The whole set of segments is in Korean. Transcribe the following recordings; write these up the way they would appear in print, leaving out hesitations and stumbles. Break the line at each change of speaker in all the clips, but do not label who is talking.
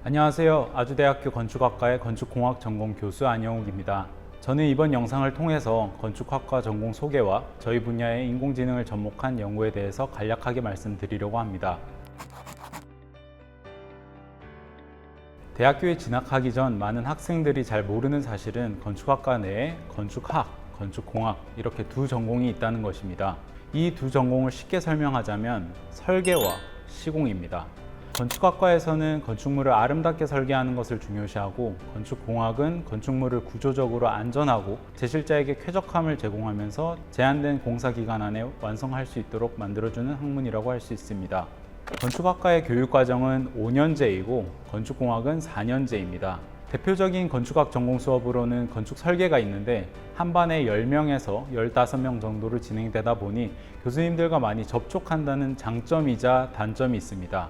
안녕하세요. 아주대학교 건축학과의 건축공학 전공 교수 안영욱입니다. 저는 이번 영상을 통해서 건축학과 전공 소개와 저희 분야의 인공지능을 접목한 연구에 대해서 간략하게 말씀드리려고 합니다. 대학교에 진학하기 전 많은 학생들이 잘 모르는 사실은 건축학과 내에 건축학, 건축공학 이렇게 두 전공이 있다는 것입니다. 이 두 전공을 쉽게 설명하자면 설계와 시공입니다. 건축학과에서는 건축물을 아름답게 설계하는 것을 중요시하고, 건축공학은 건축물을 구조적으로 안전하고 제실자에게 쾌적함을 제공하면서 제한된 공사 기간 안에 완성할 수 있도록 만들어주는 학문이라고 할 수 있습니다. 건축학과의 교육과정은 5년제이고 건축공학은 4년제입니다. 대표적인 건축학 전공 수업으로는 건축 설계가 있는데 한 반에 10명에서 15명 정도로 진행되다 보니 교수님들과 많이 접촉한다는 장점이자 단점이 있습니다.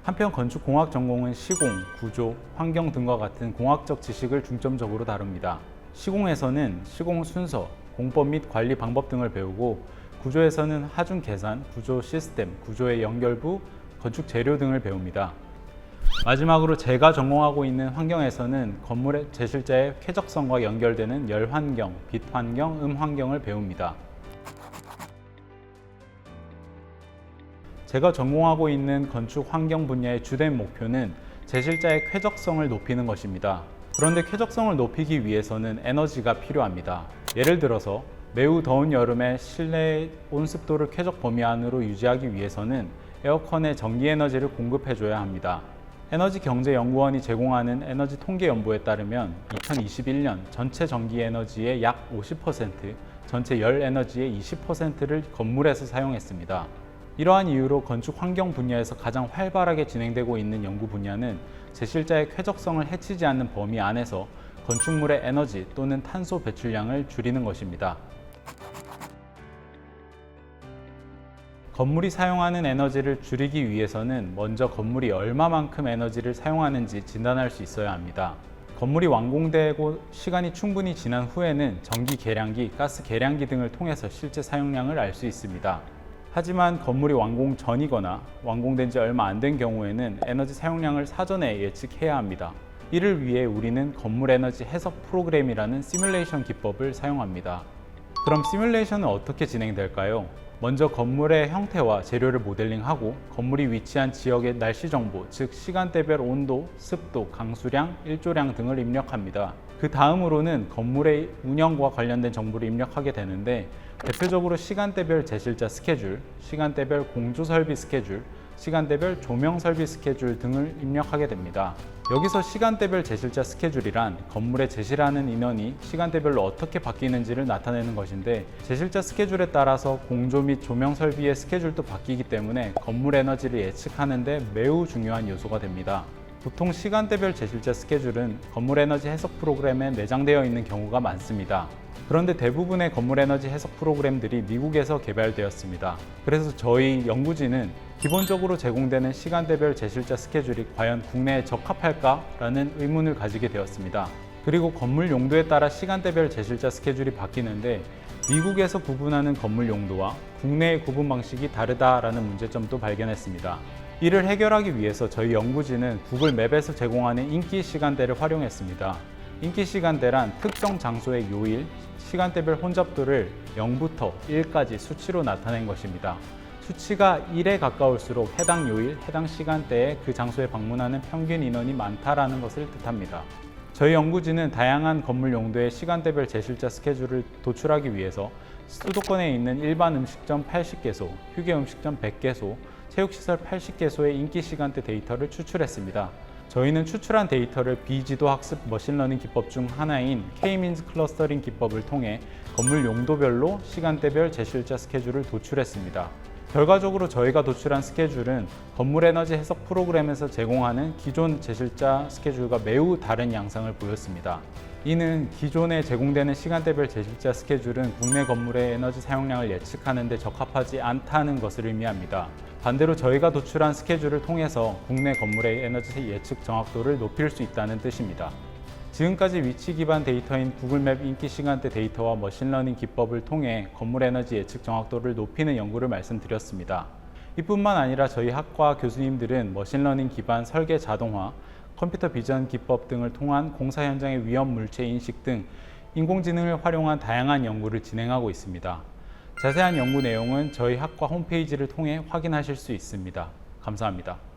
한편 건축공학 전공은 시공, 구조, 환경 등과 같은 공학적 지식을 중점적으로 다룹니다. 시공에서는 시공 순서, 공법 및 관리 방법 등을 배우고, 구조에서는 하중 계산, 구조 시스템, 구조의 연결부, 건축 재료 등을 배웁니다. 마지막으로 제가 전공하고 있는 환경에서는 건물의 제실자의 쾌적성과 연결되는 열 환경, 빛 환경, 음 환경을 배웁니다. 제가 전공하고 있는 건축 환경 분야의 주된 목표는 제실자의 쾌적성을 높이는 것입니다. 그런데 쾌적성을 높이기 위해서는 에너지가 필요합니다. 예를 들어서 매우 더운 여름에 실내 온습도를 쾌적 범위 안으로 유지하기 위해서는 에어컨에 전기 에너지를 공급해줘야 합니다. 에너지경제연구원이 제공하는 에너지 통계 연보에 따르면 2021년 전체 전기 에너지의 약 50%, 전체 열 에너지의 20%를 건물에서 사용했습니다. 이러한 이유로 건축 환경 분야에서 가장 활발하게 진행되고 있는 연구 분야는 제실자의 쾌적성을 해치지 않는 범위 안에서 건축물의 에너지 또는 탄소 배출량을 줄이는 것입니다. 건물이 사용하는 에너지를 줄이기 위해서는 먼저 건물이 얼마만큼 에너지를 사용하는지 진단할 수 있어야 합니다. 건물이 완공되고 시간이 충분히 지난 후에는 전기 계량기, 가스 계량기 등을 통해서 실제 사용량을 알 수 있습니다. 하지만 건물이 완공 전이거나 완공된 지 얼마 안 된 경우에는 에너지 사용량을 사전에 예측해야 합니다. 이를 위해 우리는 건물 에너지 해석 프로그램이라는 시뮬레이션 기법을 사용합니다. 그럼 시뮬레이션은 어떻게 진행될까요? 먼저 건물의 형태와 재료를 모델링하고 건물이 위치한 지역의 날씨 정보, 즉 시간대별 온도, 습도, 강수량, 일조량 등을 입력합니다. 그 다음으로는 건물의 운영과 관련된 정보를 입력하게 되는데, 대표적으로 시간대별 제실자 스케줄, 시간대별 공조 설비 스케줄, 시간대별 조명 설비 스케줄 등을 입력하게 됩니다. 여기서 시간대별 제실자 스케줄이란 건물에 제실하는 인원이 시간대별로 어떻게 바뀌는지를 나타내는 것인데, 제실자 스케줄에 따라서 공조 및 조명 설비의 스케줄도 바뀌기 때문에 건물 에너지를 예측하는 데 매우 중요한 요소가 됩니다. 보통 시간대별 제실자 스케줄은 건물 에너지 해석 프로그램에 내장되어 있는 경우가 많습니다. 그런데 대부분의 건물 에너지 해석 프로그램들이 미국에서 개발되었습니다. 그래서 저희 연구진은 기본적으로 제공되는 시간대별 제실자 스케줄이 과연 국내에 적합할까라는 의문을 가지게 되었습니다. 그리고 건물 용도에 따라 시간대별 제실자 스케줄이 바뀌는데, 미국에서 구분하는 건물 용도와 국내의 구분 방식이 다르다라는 문제점도 발견했습니다. 이를 해결하기 위해서 저희 연구진은 구글 맵에서 제공하는 인기 시간대를 활용했습니다. 인기 시간대란 특정 장소의 요일, 시간대별 혼잡도를 0부터 1까지 수치로 나타낸 것입니다. 수치가 1에 가까울수록 해당 요일, 해당 시간대에 그 장소에 방문하는 평균 인원이 많다라는 것을 뜻합니다. 저희 연구진은 다양한 건물 용도의 시간대별 제실자 스케줄을 도출하기 위해서 수도권에 있는 일반 음식점 80개소, 휴게 음식점 100개소, 체육시설 80개소의 인기 시간대 데이터를 추출했습니다. 저희는 추출한 데이터를 비지도 학습 머신러닝 기법 중 하나인 K-means 클러스터링 기법을 통해 건물 용도별로 시간대별 제실자 스케줄을 도출했습니다. 결과적으로 저희가 도출한 스케줄은 건물 에너지 해석 프로그램에서 제공하는 기존 제실자 스케줄과 매우 다른 양상을 보였습니다. 이는 기존에 제공되는 시간대별 제실자 스케줄은 국내 건물의 에너지 사용량을 예측하는 데 적합하지 않다는 것을 의미합니다. 반대로 저희가 도출한 스케줄을 통해서 국내 건물의 에너지 예측 정확도를 높일 수 있다는 뜻입니다. 지금까지 위치 기반 데이터인 구글맵 인기 시간대 데이터와 머신러닝 기법을 통해 건물 에너지 예측 정확도를 높이는 연구를 말씀드렸습니다. 이뿐만 아니라 저희 학과 교수님들은 머신러닝 기반 설계 자동화, 컴퓨터 비전 기법 등을 통한 공사 현장의 위험 물체 인식 등 인공지능을 활용한 다양한 연구를 진행하고 있습니다. 자세한 연구 내용은 저희 학과 홈페이지를 통해 확인하실 수 있습니다. 감사합니다.